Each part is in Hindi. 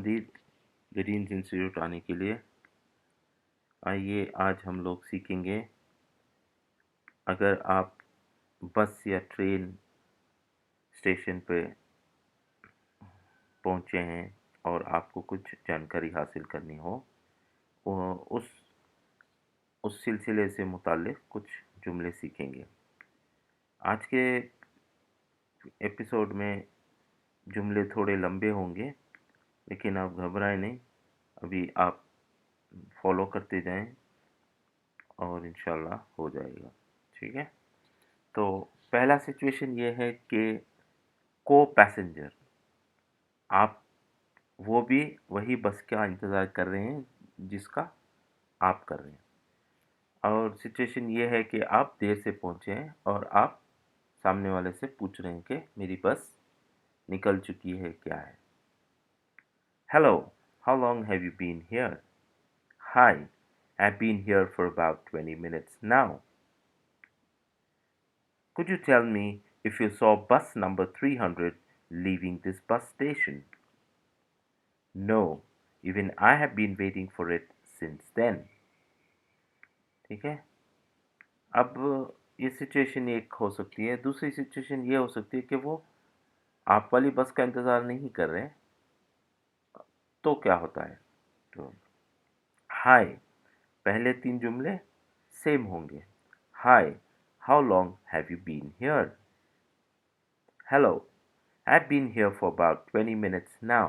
आमदीद ग्रीन्स इंस्टीट्यूट आने के लिए। आइए आज हम लोग सीखेंगे, अगर आप बस या ट्रेन स्टेशन पे पहुंचे हैं और आपको कुछ जानकारी हासिल करनी हो, उस सिलसिले से मुताल्लिक़ कुछ जुमले सीखेंगे। आज के एपिसोड में जुमले थोड़े लंबे होंगे, लेकिन आप घबराएं नहीं, अभी आप फॉलो करते जाएं और इंशाल्लाह हो जाएगा। ठीक है, तो पहला सिचुएशन ये है कि को पैसेंजर, आप वो भी वही बस का इंतज़ार कर रहे हैं जिसका आप कर रहे हैं, और सिचुएशन ये है कि आप देर से पहुंचे हैं और आप सामने वाले से पूछ रहे हैं कि मेरी बस निकल चुकी है क्या है। Hello, how long have you been here? Hi, I've been here for about 20 minutes now. Could you tell me if you saw bus number 300 leaving this bus station? No, even I have been waiting for it since then. ठीक है, अब ये सिचुएशन एक हो सकती है। दूसरी सिचुएशन ये हो सकती है कि वो आप वाली बस का इंतज़ार नहीं कर रहे हैं, तो क्या होता है? तो हाय, पहले 3 जुमले सेम होंगे। Hi, how long have you been here? Hello, I've been here for about 20 minutes now.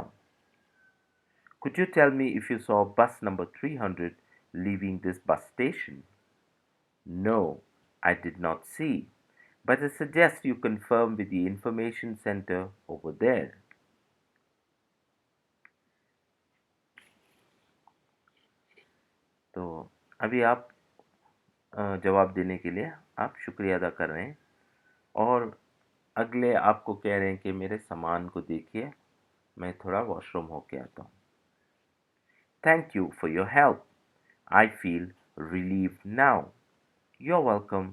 Could you tell me if you saw bus number 300 leaving this bus station? No, I did not see, but I suggest you confirm with the information center over there. तो अभी आप जवाब देने के लिए आप शुक्रिया अदा कर रहे हैं, और अगले आपको कह रहे हैं कि मेरे सामान को देखिए, मैं थोड़ा वॉशरूम होके आता हूँ। Thank you for your help. I feel relieved now. You're welcome.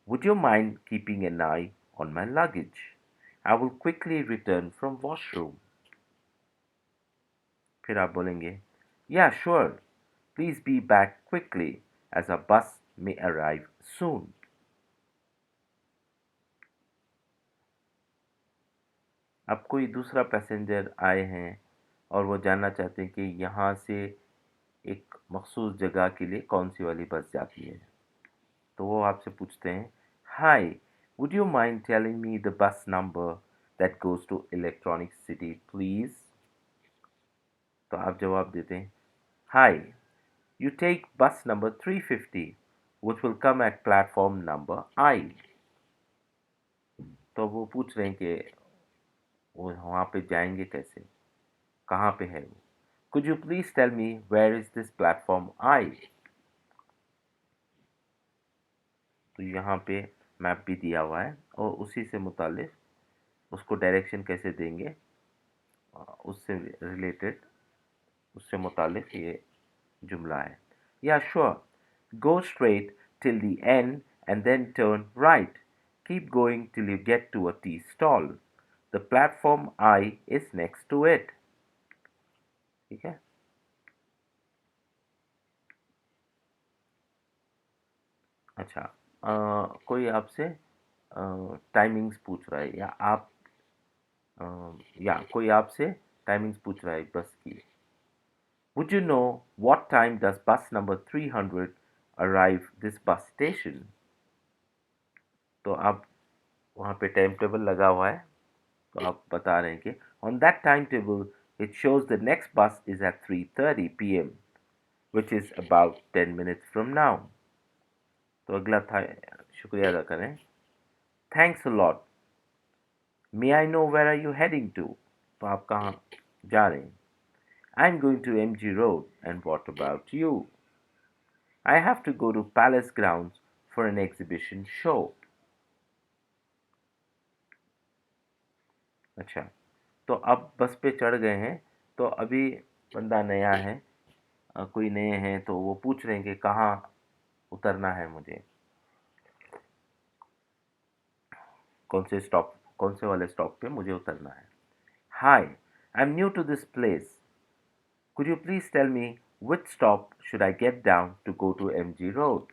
Would you mind keeping an eye on my luggage? I will quickly return from washroom. फिर आप बोलेंगे, Yeah, sure. Please be back quickly as our bus may arrive soon. अब कोई दूसरा पैसेंजर आए हैं और वो जानना चाहते हैं कि यहाँ से एक मखसूस जगह के लिए कौन सी वाली बस जाती है। तो वो आपसे पूछते हैं, Hi, would you mind telling me the bus number that goes to Electronic City, please? तो आप जवाब देते हैं, Hi, you take bus number 350, which will come at platform number I. तो वो पूछ रहे हैं कि वो वहाँ पे जाएंगे कैसे, कहाँ पे है वो। Could you please tell me where is this platform I? तो यहाँ पे मैप भी दिया हुआ है और उसी से मुतालिक उसको डायरेक्शन कैसे देंगे, उससे रिलेटेड, उससे मुतालिक ये जुमला है। Yeah, sure. Go straight till the end and then turn right. Keep going till you get to a tea stall. The platform I is next to it. ठीक है, अच्छा, कोई आपसे टाइमिंग्स पूछ रहा है, अ, या कोई आपसे टाइमिंग्स पूछ रहा है बस की। Would you know what time does bus number 300 arrive this bus station? तो आप वहाँ पे टाइम टेबल लगा हुआ है, तो आप बता रहे हैं कि on that timetable it shows the next bus is at 3:30 p.m. which is about 10 minutes from now. तो अगला था, शुक्रिया अदा करें। Thanks a lot. May I know where are you heading to? तो आप कहाँ जा रहे हैं? I'm going to MG Road. And what about you? I have to go to Palace Grounds for an exhibition show. अच्छा, तो अब बस पे चढ़ गए हैं, तो अभी बंदा नया है, कोई नए हैं, तो वो पूछ रहे हैं कि कहाँ उतरना है मुझे, कौन से वाले स्टॉप पे मुझे उतरना है। Hi, I'm new to this place. Could you please tell me which stop should I get down to go to MG Road?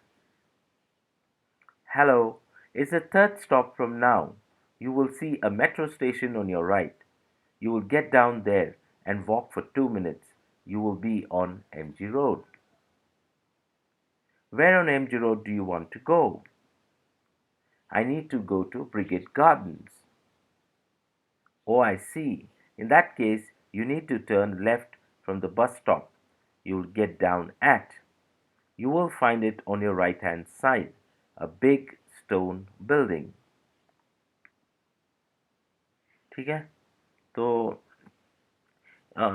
Hello, it's the third stop from now. You will see a metro station on your right. You will get down there and walk for 2 minutes. You will be on MG Road. Where on MG Road do you want to go? I need to go to Brigade Gardens. Oh, I see. In that case, you need to turn left from the bus stop. You'll get down at. You will find it on your right hand side, a big stone building. ठीक है तो अ,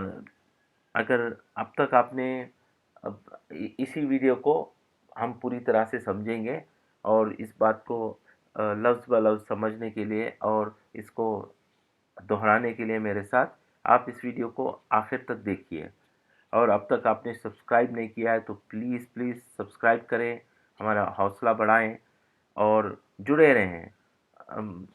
अगर अब तक आपने इसी वीडियो को हम पूरी तरह से समझेंगे और इस बात को लफ्ज़ ब लफ्ज़ समझने के लिए और इसको दोहराने के लिए मेरे साथ आप इस वीडियो को आखिर तक देखिए और अब तक आपने सब्सक्राइब नहीं किया है तो प्लीज़ प्लीज़ सब्सक्राइब करें, हमारा हौसला बढ़ाएं और जुड़े रहें।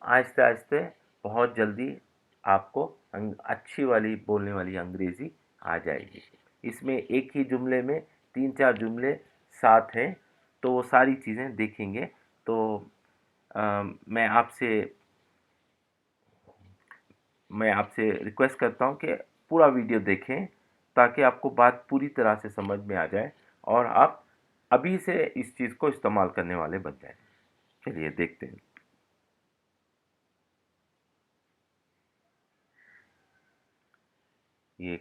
आहिस्ते आहिस्ते बहुत जल्दी आपको अच्छी वाली बोलने वाली अंग्रेज़ी आ जाएगी। इसमें एक ही जुमले में 3-4 जुमले साथ हैं तो वो सारी चीज़ें देखेंगे। तो मैं आपसे रिक्वेस्ट करता हूँ कि पूरा वीडियो देखें ताकि आपको बात पूरी तरह से समझ में आ जाए और आप अभी से इस चीज़ को इस्तेमाल करने वाले बन जाएं। चलिए देखते हैं। ये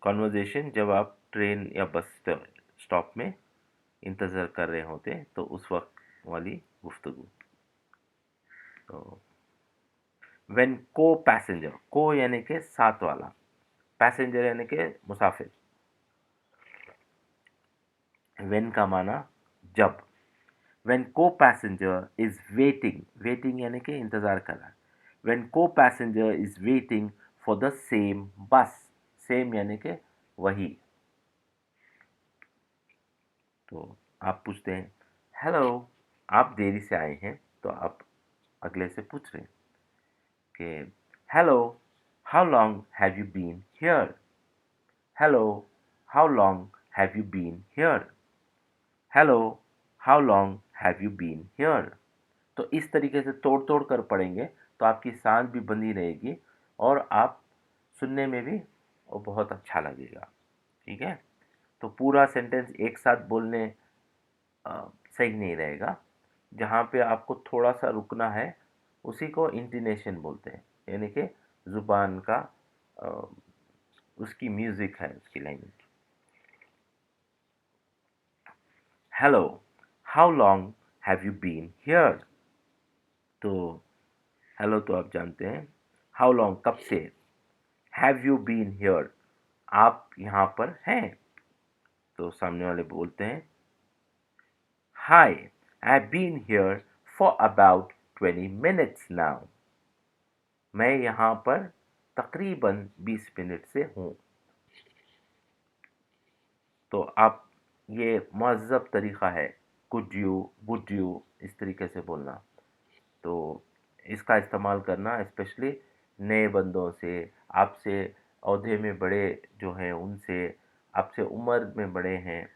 कन्वर्सेशन जब आप ट्रेन या बस स्टॉप में इंतज़ार कर रहे होते हैं तो उस वक्त वाली गुफ्तगू। तो व्हेन को पैसेंजर, को यानी कि साथ वाला, पैसेंजर यानी कि मुसाफिर। व्हेन का माना जब। व्हेन को पैसेंजर इज वेटिंग, वेटिंग यानी कि इंतज़ार कर रहा है। व्हेन को passenger is waiting for the same बस, सेम यानी कि वही। तो आप पूछते हैं हेलो, आप देरी से आए हैं तो आप अगले से पूछ रहे हैं कि hello, how long have you been here? Hello, how long have you been here? Hello, how long have you been here? तो इस तरीके से तोड़ तोड़ कर पढ़ेंगे तो आपकी सांस भी बंधी रहेगी और आप सुनने में भी वो बहुत अच्छा लगेगा। ठीक है, तो पूरा सेंटेंस एक साथ बोलने सही नहीं रहेगा। जहाँ पे आपको थोड़ा सा रुकना है उसी को इंटिनेशन बोलते हैं, यानी कि ज़ुबान का अ, उसकी म्यूज़िक है, उसकी language. Hello, how long have you been here? तो हेलो तो आप जानते हैं, हाउ लॉन्ग कब से, हैव यू बीन हियर आप यहाँ पर हैं। तो सामने वाले बोलते हैं hi, I have been here for about 20 minutes now. मैं यहाँ पर तकरीबन 20 मिनट से हूँ। तो आप ये महज़ब तरीक़ा है कुड यू, वुड यू, इस तरीके से बोलना। तो इसका इस्तेमाल करना स्पेशली नए बंदों से, आपसे ओहदे में बड़े जो हैं उनसे, आपसे उम्र में बड़े हैं,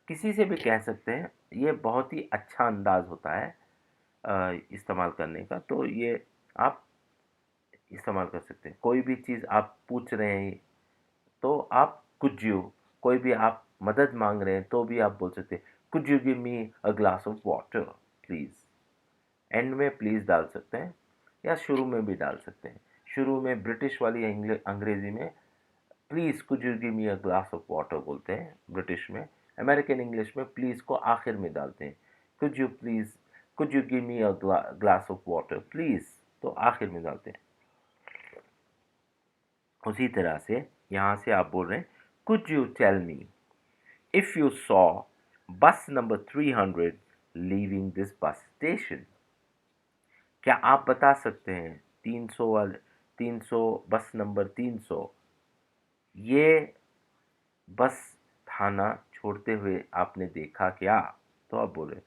किसी से भी कह सकते हैं। ये बहुत ही अच्छा अंदाज़ होता है इस्तेमाल करने का। तो ये आप इस्तेमाल कर सकते हैं। कोई भी चीज़ आप पूछ रहे हैं तो आप कुड यू, कोई भी आप मदद मांग रहे हैं तो भी आप बोल सकते हैं could you give me a glass of water please. And में प्लीज़ डाल सकते हैं या शुरू में भी डाल सकते हैं। शुरू में ब्रिटिश वाली अंग्रेज़ी में please could you give me a glass of water बोलते हैं ब्रिटिश में। अमेरिकन इंग्लिश में प्लीज़ को आखिर में डालते हैं। Could you please, could you give me a glass of water please, तो आखिर में डालते हैं। उसी तरह से यहाँ से आप बोल रहे हैं could you tell me if you saw bus number 300 leaving this bus station? क्या आप बता सकते हैं 300 वाले, 300 बस नंबर 300 ये बस थाना छोड़ते हुए आपने देखा क्या? तो आप बोले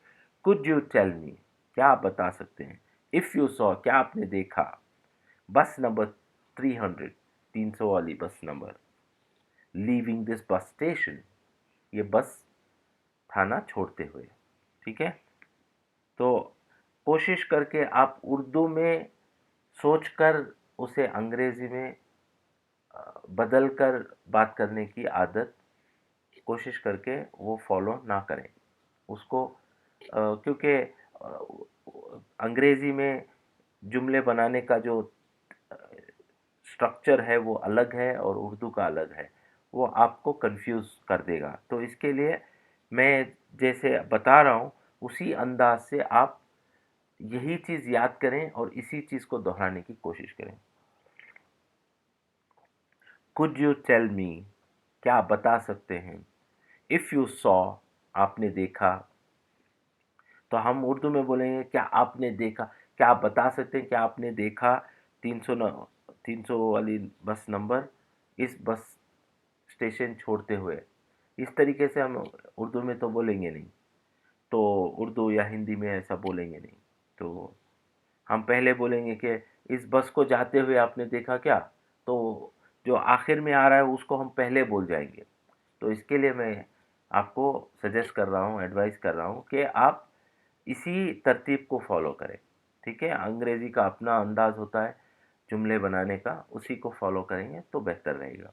कुड यू टेल मी, क्या आप बता सकते हैं, इफ़ यू सॉ क्या आपने देखा, बस नंबर 300 300 वाली बस number, leaving this bus station, ये बस थाना छोड़ते हुए। ठीक है, तो कोशिश करके आप उर्दू में सोचकर उसे अंग्रेजी में बदल कर बात करने की आदत कोशिश करके वो फॉलो ना करें उसको, क्योंकि अंग्रेजी में जुमले बनाने का जो स्ट्रक्चर है वो अलग है और उर्दू का अलग है, वो आपको कंफ्यूज कर देगा। तो इसके लिए मैं जैसे बता रहा हूँ उसी अंदाज से आप यही चीज़ याद करें और इसी चीज़ को दोहराने की कोशिश करें। कुड यू टेल मी, क्या आप बता सकते हैं। इफ़ यू सॉ, आपने देखा, तो हम उर्दू में बोलेंगे क्या आपने देखा, क्या आप बता सकते हैं क्या आपने देखा 300 वाली बस नंबर इस बस स्टेशन छोड़ते हुए। इस तरीके से हम उर्दू में तो बोलेंगे नहीं, तो उर्दू या हिंदी में ऐसा बोलेंगे नहीं। तो हम पहले बोलेंगे कि इस बस को जाते हुए आपने देखा क्या, तो जो आखिर में आ रहा है उसको हम पहले बोल जाएंगे। तो इसके लिए मैं आपको सजेस्ट कर रहा हूँ, एडवाइस कर रहा हूँ कि आप इसी तरतीब को फॉलो करें। ठीक है, अंग्रेजी का अपना अंदाज होता है जुमले बनाने का, उसी को फॉलो करेंगे तो बेहतर रहेगा।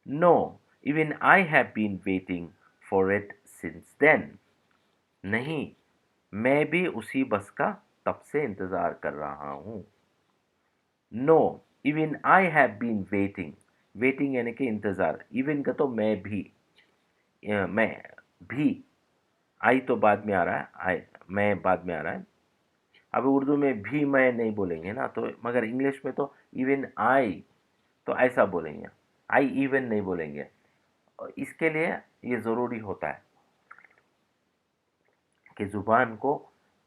No, even I have been waiting for it since then. नहीं, मैं भी उसी बस का तब से इंतज़ार कर रहा हूँ। No, even I have been waiting, waiting यानी कि इंतज़ार, इवन का तो मैं भी, मैं भी, आई तो बाद में आ रहा है, आई मैं बाद में आ रहा है। अब उर्दू में भी मैं नहीं बोलेंगे ना, तो मगर इंग्लिश में तो इवन आई, तो ऐसा बोलेंगे, आई इवन नहीं बोलेंगे। और इसके लिए ये ज़रूरी होता है कि ज़ुबान को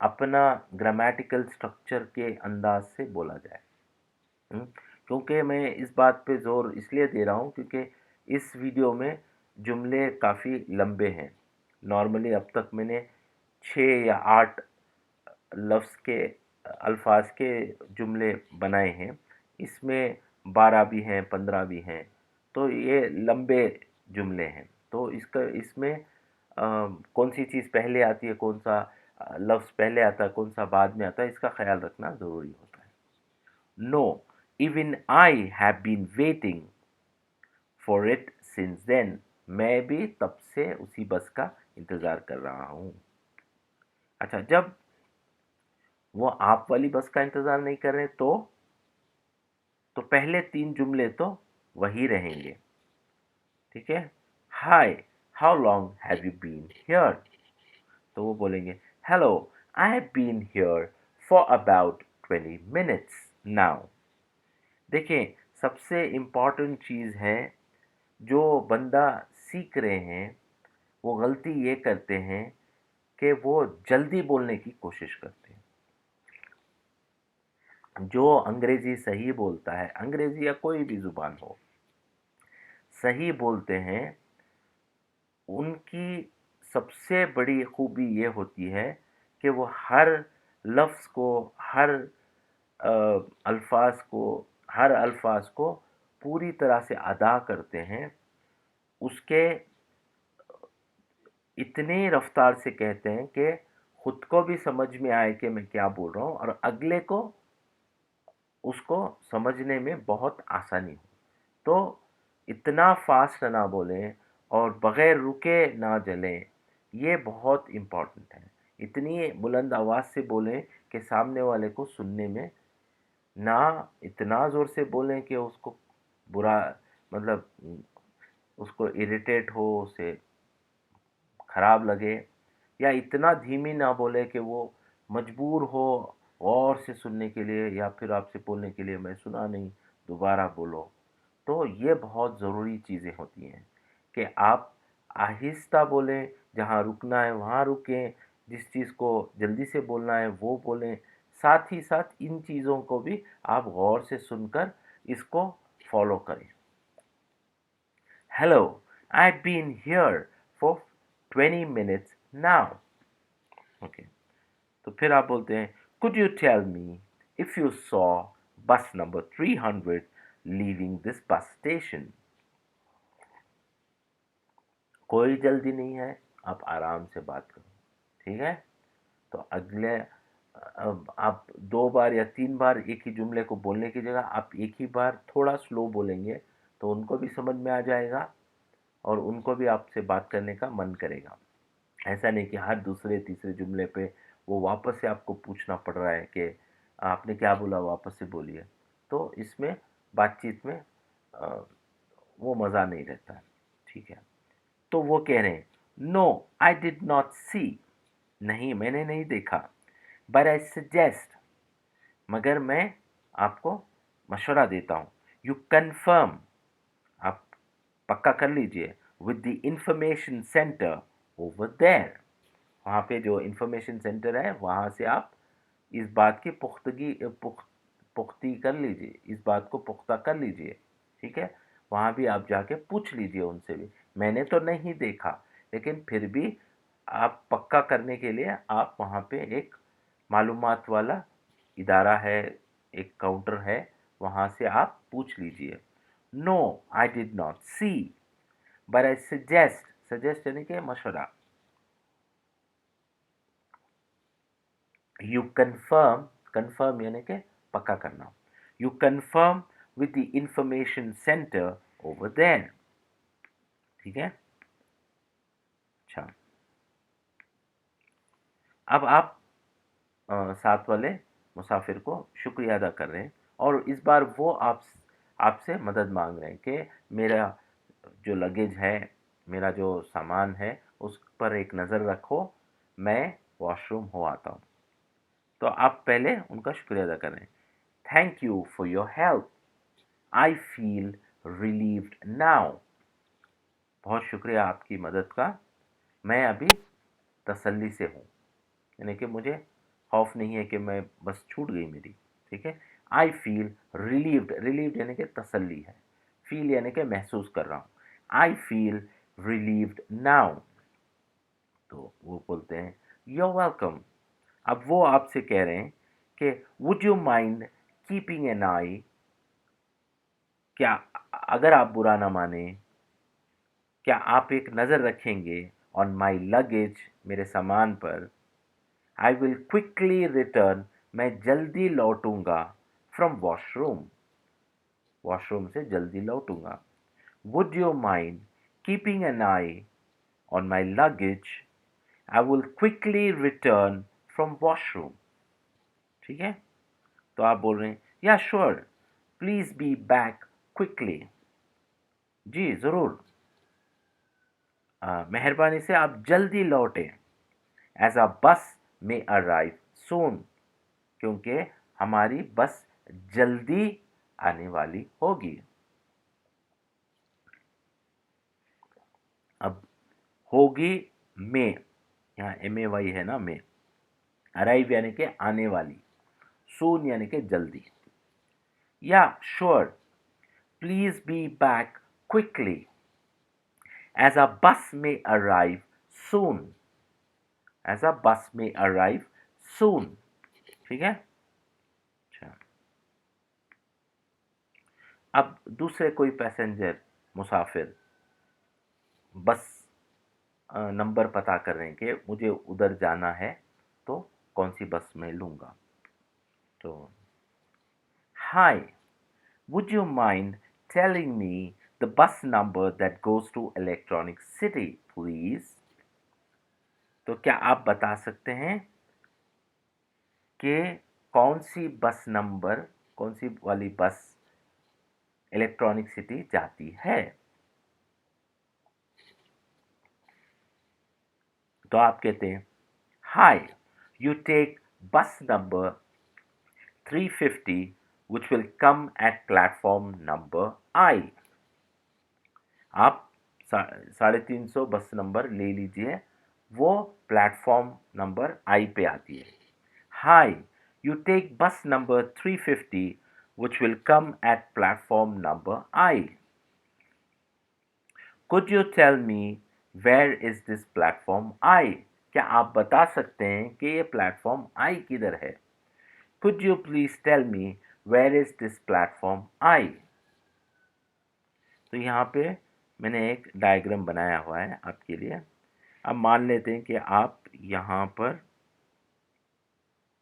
अपना ग्रामेटिकल स्ट्रक्चर के अंदाज से बोला जाए। हुँ, क्योंकि मैं इस बात पे ज़ोर इसलिए दे रहा हूँ क्योंकि इस वीडियो में जुमले काफ़ी लंबे हैं। नॉर्मली अब तक मैंने 6 या 8 लफ्ज़ के अल्फाज के जुमले बनाए हैं। इसमें 12 भी हैं, 15 भी हैं, तो ये लंबे जुमले हैं। तो इसका इसमें कौन सी चीज़ पहले आती है, कौन सा लफ्ज़ पहले आता है, कौन सा बाद में आता है, इसका ख्याल रखना ज़रूरी होता है। No, even I have been waiting for it since then. मैं भी तब से उसी बस का इंतज़ार कर रहा हूँ। अच्छा, जब वो आप वाली बस का इंतज़ार नहीं कर रहे तो पहले 3 जुमले तो वही रहेंगे। ठीक है, hi, how long have you been here, तो वो बोलेंगे hello, I have been here for about 20 minutes now. देखें, सबसे इम्पॉर्टेंट चीज़ है, जो बंदा सीख रहे हैं वो गलती ये करते हैं कि वो जल्दी बोलने की कोशिश करते हैं। जो अंग्रेजी सही बोलता है, अंग्रेजी या कोई भी ज़ुबान हो, सही बोलते हैं, उनकी सबसे बड़ी खूबी ये होती है कि वो हर लफ्ज़ को, हर अल्फाज को, हर अल्फाज को पूरी तरह से अदा करते हैं। उसके इतनी रफ्तार से कहते हैं कि खुद को भी समझ में आए कि मैं क्या बोल रहा हूँ और अगले को उसको समझने में बहुत आसानी हो। तो इतना फास्ट ना बोलें और बग़ैर रुके ना जलें, ये बहुत इम्पोर्टेंट है। इतनी बुलंद आवाज़ से बोलें कि सामने वाले को सुनने में, ना इतना ज़ोर से बोलें कि उसको बुरा, मतलब उसको इरिटेट हो, उसे खराब लगे, या इतना धीमी ना बोले कि वो मजबूर हो गौर से सुनने के लिए या फिर आपसे बोलने के लिए मैं सुना नहीं, दोबारा बोलो। तो ये बहुत ज़रूरी चीज़ें होती हैं कि आप आहिस्ता बोलें, जहाँ रुकना है वहाँ रुकें, जिस चीज़ को जल्दी से बोलना है वो बोलें। साथ ही साथ इन चीज़ों को भी आप गौर से सुनकर इसको फॉलो करें। Hello, I've been here for 20 minutes now. Okay, तो फिर आप बोलते हैं could you tell me if you saw bus number 300 leaving this bus station. कोई जल्दी नहीं है, आप आराम से बात करो, ठीक है। तो अगले अब आप 2 बार या 3 बार एक ही जुमले को बोलने की जगह आप एक ही बार थोड़ा स्लो बोलेंगे तो उनको भी समझ में आ जाएगा और उनको भी आपसे बात करने का मन करेगा। ऐसा नहीं कि हर दूसरे तीसरे जुमले पे वो वापस से आपको पूछना पड़ रहा है कि आपने क्या बोला, वापस से बोलिए। तो इसमें बातचीत में अ, वो मज़ा नहीं रहता है, ठीक है। तो वो कह रहे हैं, नो आई डिड नॉट सी, नहीं मैंने नहीं देखा, बट आई सजेस्ट, मगर मैं आपको मशवरा देता हूँ, यू कन्फर्म, आप पक्का कर लीजिए, with the information centre over there, वहाँ पे जो इंफॉर्मेशन सेंटर है वहाँ से आप इस बात की पुख्ती कर लीजिए, इस बात को पुख्ता कर लीजिए, ठीक है। वहाँ भी आप जाके पूछ लीजिए उनसे भी, मैंने तो नहीं देखा, लेकिन फिर भी आप पक्का करने के लिए आप वहाँ पे एक मालूमात वाला इदारा है, एक काउंटर है, वहाँ से आप पूछ लीजिए। No I did not see, but I suggest, suggest यानी कि मशवरा, यू कन्फर्म, कन्फर्म यानी कि पक्का करना, you confirm with the information centre over there, ठीक है। अच्छा, अब आप साथ वाले मुसाफिर को शुक्रिया अदा कर रहे हैं और इस बार वो आपसे मदद मांग रहे हैं कि मेरा जो लगेज है, मेरा जो सामान है उस पर एक नज़र रखो, मैं वॉशरूम हो आता हूँ। तो आप पहले उनका शुक्रिया अदा कर रहे हैं। Thank you for your help, I feel relieved now, बहुत शुक्रिया आपकी मदद का, मैं अभी तसल्ली से हूँ, यानी कि मुझे खौफ नहीं है कि मैं बस छूट गई मेरी, ठीक है। आई फील रिलीव्ड, रिलीव्ड यानी कि तसल्ली है, फील यानी कि महसूस कर रहा हूँ, आई फील रिलीव्ड नाउ। तो वो बोलते हैं यू आर वेलकम, अब वो आपसे कह रहे हैं कि would you mind keeping an eye, क्या अगर आप बुरा ना माने, क्या आप एक नज़र रखेंगे ऑन माई लगेज, मेरे सामान पर, आई विल क्विकली रिटर्न, मैं जल्दी लौटूंगा, फ्रॉम वॉशरूम, वॉशरूम से जल्दी लौटूंगा। Would you mind keeping an eye on my luggage, I will quickly return from washroom, ठीक है। तो आप बोल रहे हैं या sure, please be back quickly, जी ज़रूर, मेहरबानी से आप जल्दी लौटें, एज अ बस में अराइव सून, क्योंकि हमारी बस जल्दी आने वाली होगी। अब होगी में, यहाँ MAY है ना, में, अराइव यानी कि आने वाली, सून यानी कि जल्दी। या sure, please be back quickly, as a bus में arrive soon, as a bus में अराइव सून, ठीक है। अच्छा, अब दूसरे कोई पैसेंजर, मुसाफिर बस नंबर पता कर रहे हैं कि मुझे उधर जाना है, तो कौन सी बस में लूँगा। तो hi, would you mind telling me the bus number that goes to electronic city please, तो क्या आप बता सकते हैं कि कौन सी बस नंबर, कौन सी वाली बस इलेक्ट्रॉनिक सिटी जाती है। तो आप कहते हैं हाय, यू टेक बस number 350 which will come at platform number I, आप 350 बस नंबर ले लीजिए, वो प्लेटफॉर्म नंबर आई पे आती है। हाय, यू टेक बस number 350 which will come at platform number I, could you tell me where is this platform I, क्या आप बता सकते हैं कि ये प्लेटफॉर्म आई किधर है। Could you please tell me where is this platform I, तो यहाँ पे मैंने एक डायग्राम बनाया हुआ है आपके लिए। अब मान लेते हैं कि आप यहाँ पर,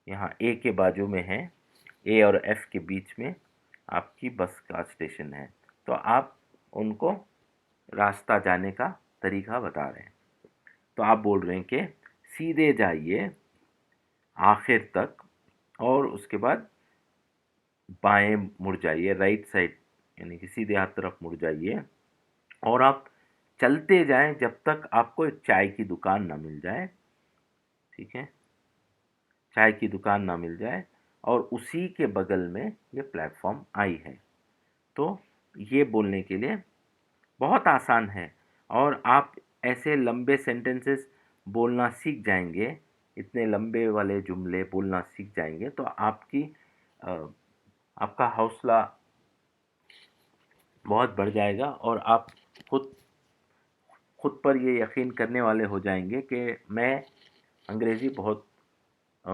यहाँ ए के बाजू में है, ए और एफ के बीच में आपकी बस का स्टेशन है। तो आप उनको रास्ता जाने का तरीका बता रहे हैं। तो आप बोल रहे हैं कि सीधे जाइए आखिर तक और उसके बाद बाएं मुड़ जाइए, राइट साइड, यानी कि सीधे हाथ तरफ मुड़ जाइए और आप चलते जाएं जब तक आपको एक चाय की दुकान ना मिल जाए। ठीक है, चाय की दुकान ना मिल जाए और उसी के बगल में ये प्लेटफॉर्म आई है। तो ये बोलने के लिए बहुत आसान है और आप ऐसे लंबे सेंटेंसेस बोलना सीख जाएंगे, इतने लंबे वाले जुमले बोलना सीख जाएंगे तो अ, आपका हौसला बहुत बढ़ जाएगा और आप खुद खुद पर ये यकीन करने वाले हो जाएंगे कि मैं अंग्रेज़ी बहुत अ,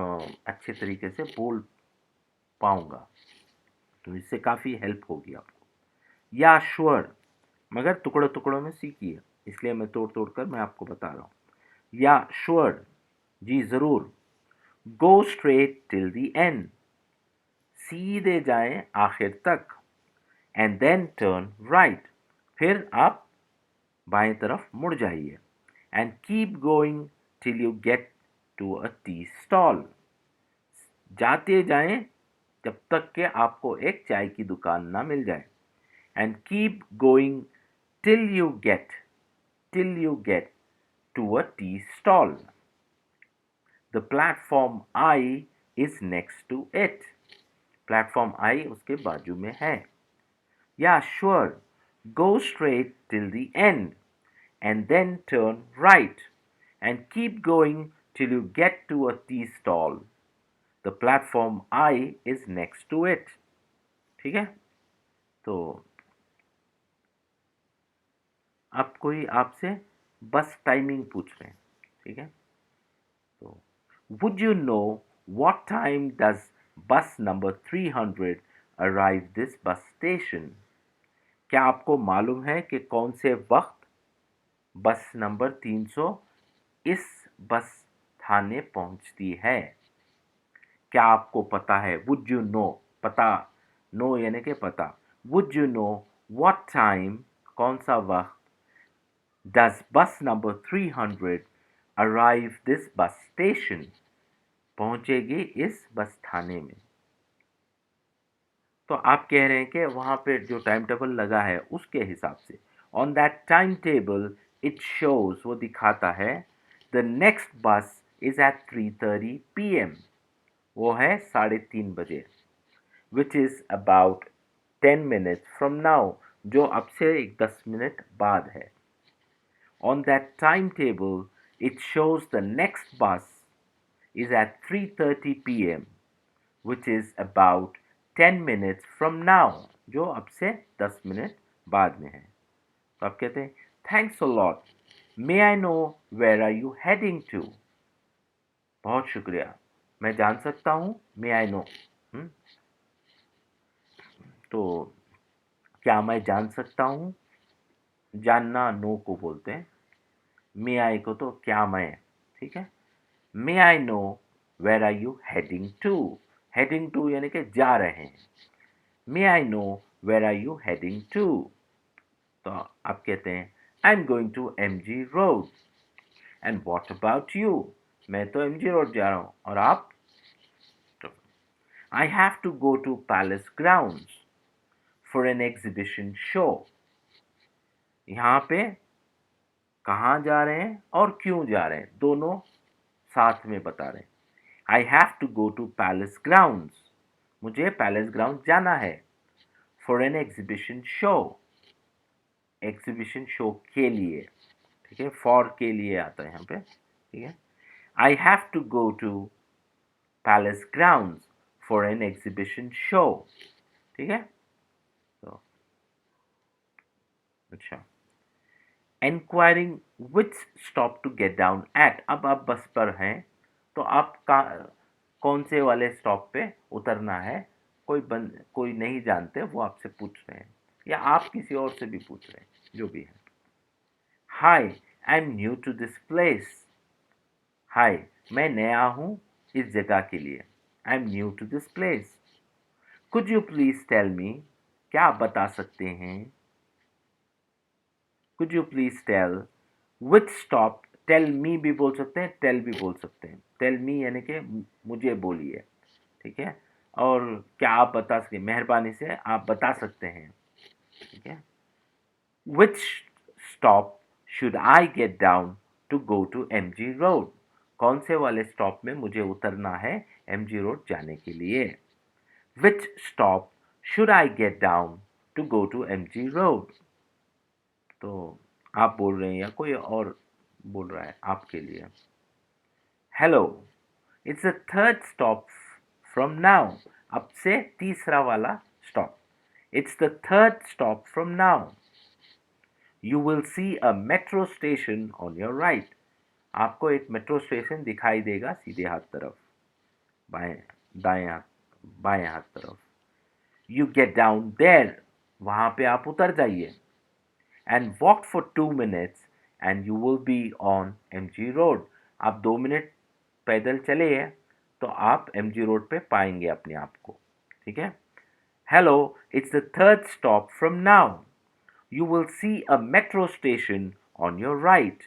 अच्छे तरीके से बोल पाऊंगा। तो इससे काफ़ी हेल्प होगी आपको। या श्योर, मगर टुकड़ों टुकड़ों में सीखिए, इसलिए मैं तोड़ तोड़ कर मैं आपको बता रहा हूँ। या श्योर, जी ज़रूर। गो स्ट्रेट टिल द एंड, सीधे जाएं आखिर तक। एंड देन टर्न राइट, फिर आप बाएं तरफ मुड़ जाइए। And keep going till you get to a tea stall, जाते जाएं जब तक कि आपको एक चाय की दुकान ना मिल जाए। And keep going till you get to a tea stall. The platform I is next to it, platform I उसके बाजू में है। Yeah sure, go straight till the end and then turn right and keep going till you get to a tea stall. The platform I is next to it. ठीक है? तो अब कोई आपसे बस टाइमिंग पूछ रहे हैं। ठीक है? तो would you know what time does bus number 300 arrive this bus station? क्या आपको मालूम है कि कौन से वक्त बस नंबर 300 इस बस थाने पहुंचती है? क्या आपको पता है? वुड यू नो, पता, नो यानी कि पता। Would you know what time, कौन सा वक्त, डज बस number 300 arrive this bus station, पहुंचेगी इस बस थाने में। तो आप कह रहे हैं कि वहां पे जो टाइम टेबल लगा है उसके हिसाब से, on that time table it shows, वो दिखाता है, द नेक्स्ट बस इज एट 3:30 PM, वो है 3:30 बजे, which is about 10 minutes from now, जो अब से 10 मिनट बाद है। On that time table it shows the next बस is at 3:30 PM, which is about 10 minutes from now, जो अब से 10 मिनट बाद में है। तो आप कहते हैं, thanks a lot, may I know where are you heading to? बहुत शुक्रिया, मैं जान सकता हूँ, मे आई नो, तो क्या मैं जान सकता हूँ? जानना नो को बोलते हैं, मे आई को तो क्या मैं। ठीक है, may I know where are you heading to? Heading to यानी कि जा रहे हैं। May I know where are you heading to? तो आप कहते हैं, I am going to MG road. And what about you? मैं तो MG रोड जा रहा हूँ, और आप? तो I have to go to Palace Grounds for an exhibition show. यहाँ पे कहाँ जा रहे हैं और क्यों जा रहे हैं, दोनों साथ में बता रहे हैं। I have to go to Palace Grounds, मुझे पैलेस ग्राउंड जाना है। For an exhibition show, exhibition show के लिए। ठीक है, फॉर के लिए आता है यहाँ पे। ठीक है, I have to go to Palace Grounds for an exhibition show. ठीक है, तो अच्छा, inquiring which stop to get down at, अब आप बस पर हैं तो आप कौन से वाले स्टॉप पे उतरना है, कोई नहीं जानते, वो आपसे पूछ रहे हैं। या आप किसी और से भी पूछ रहे हैं, जो भी है। Hi, I am new to this place. Hi, मैं नया हूं इस जगह के लिए। I am new to this place. Could you please tell me, क्या आप बता सकते हैं? Could you please tell which stop. Tell me भी बोल सकते हैं, टेल भी बोल सकते हैं। टेल मी यानी कि मुझे बोलिए, ठीक है। और क्या आप बता सकते, मेहरबानी से आप बता सकते हैं, ठीक है। Which stop should I get down to go to MG Road. कौन से वाले स्टॉप में मुझे उतरना है एमजी रोड जाने के लिए? Which stop should I get down to go to MG Road. तो आप बोल रहे हैं या कोई और बोल रहा है आपके लिए? Hello, it's the third stop from now. अब से तीसरा वाला stop. It's the third stop from now. You will see a metro station on your right. आपको एक मेट्रो स्टेशन दिखाई देगा सीधे हाथ तरफ, बाएं दाएं हाथ, बाएं हाथ तरफ। यू गेट डाउन देयर, वहां पे आप उतर जाइए। And walk for 2 minutes and you will be on MG road. आप 2 मिनट पैदल चले तो आप एमजी रोड पे पाएंगे अपने आप को, ठीक है। Hello, it's the third stop from now. You will see a metro station on your right.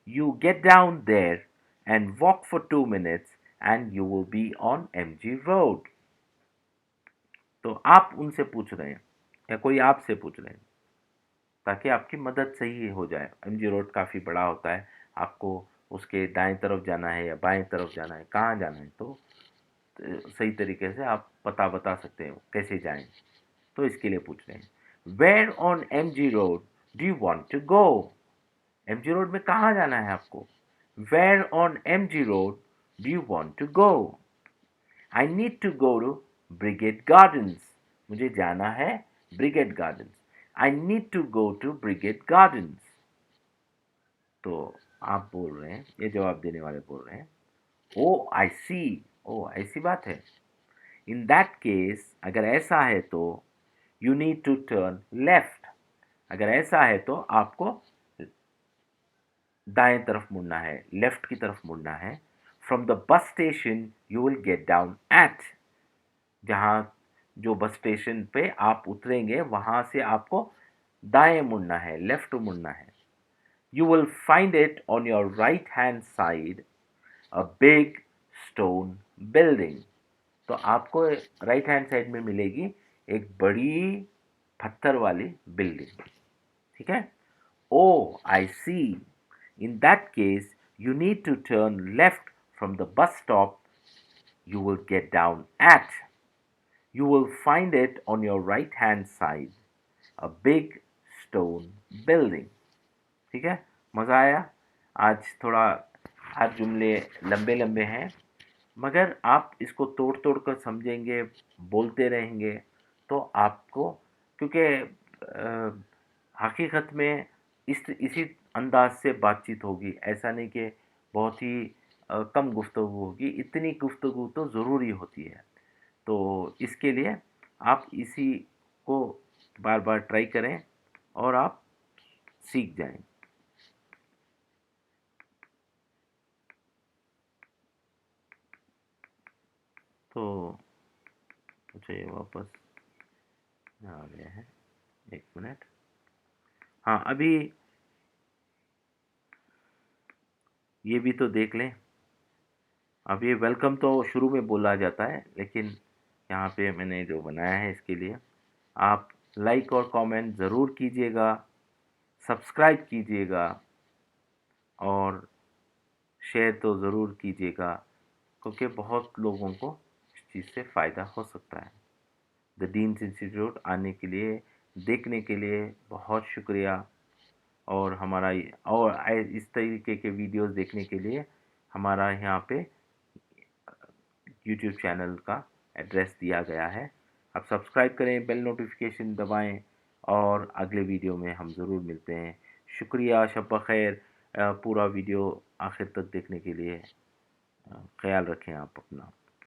You get down there and walk for 2 minutes and you will be on MG Road. तो आप उनसे पूछ रहे हैं या कोई आपसे पूछ रहे हैं, ताकि आपकी मदद सही हो जाए। एमजी रोड काफ़ी बड़ा होता है, आपको उसके दाएं तरफ जाना है या बाएं तरफ जाना है, कहाँ जाना है, तो सही तरीके से आप पता बता सकते हैं कैसे जाएं। तो इसके लिए पूछ रहे हैं। Where on MG Road do you want to go. MG Road में कहाँ जाना है आपको? Where on MG Road do you want to go. I need to go to Brigade Gardens. मुझे जाना है Brigade Gardens. I need to go to Brigade Gardens. तो आप बोल रहे हैं, ये जवाब देने वाले बोल रहे हैं, ओ आई सी। ओ ऐसी बात है। इन दैट केस, अगर ऐसा है तो you need to turn left. अगर ऐसा है तो आपको दाएं तरफ मुड़ना है, लेफ्ट की तरफ मुड़ना है। From the bus station you will get down at. जहां जो बस स्टेशन पे आप उतरेंगे वहां से आपको दाएं मुड़ना है, लेफ्ट मुड़ना है। You will find it on your right hand side a big stone building. तो आपको राइट हैंड साइड में मिलेगी एक बड़ी पत्थर वाली बिल्डिंग, ठीक है। Oh I see. In that case you need to turn left from the bus stop you will get down at. You will find it on your right hand side a big stone building. ठीक है, मज़ा आया? आज थोड़ा हर जुमले लंबे लंबे हैं, मगर आप इसको तोड़ तोड़ कर समझेंगे, बोलते रहेंगे तो आपको, क्योंकि हकीकत में इसी अंदाज से बातचीत होगी। ऐसा नहीं कि बहुत ही कम गुफ्तगू होगी, इतनी गुफ्तगू तो ज़रूरी होती है। तो इसके लिए आप इसी को बार बार ट्राई करें और आप सीख जाएं। तो मुझे वापस आ गया है, 1 मिनट। हाँ, अभी ये भी तो देख लें। अब ये वेलकम तो शुरू में बोला जाता है, लेकिन यहाँ पे मैंने जो बनाया है इसके लिए आप लाइक और कमेंट ज़रूर कीजिएगा, सब्सक्राइब कीजिएगा और शेयर तो ज़रूर कीजिएगा, क्योंकि बहुत लोगों को इस चीज़ से फ़ायदा हो सकता है। द डीन्स इंस्टीट्यूट आने के लिए, देखने के लिए बहुत शुक्रिया। और इस तरीके के वीडियोस देखने के लिए हमारा यहाँ पे यूट्यूब चैनल का एड्रेस दिया गया है। आप सब्सक्राइब करें, बेल नोटिफिकेशन दबाएं और अगले वीडियो में हम ज़रूर मिलते हैं। शुक्रिया, शब खैर। पूरा वीडियो आखिर तक देखने के लिए ख्याल रखें आप अपना।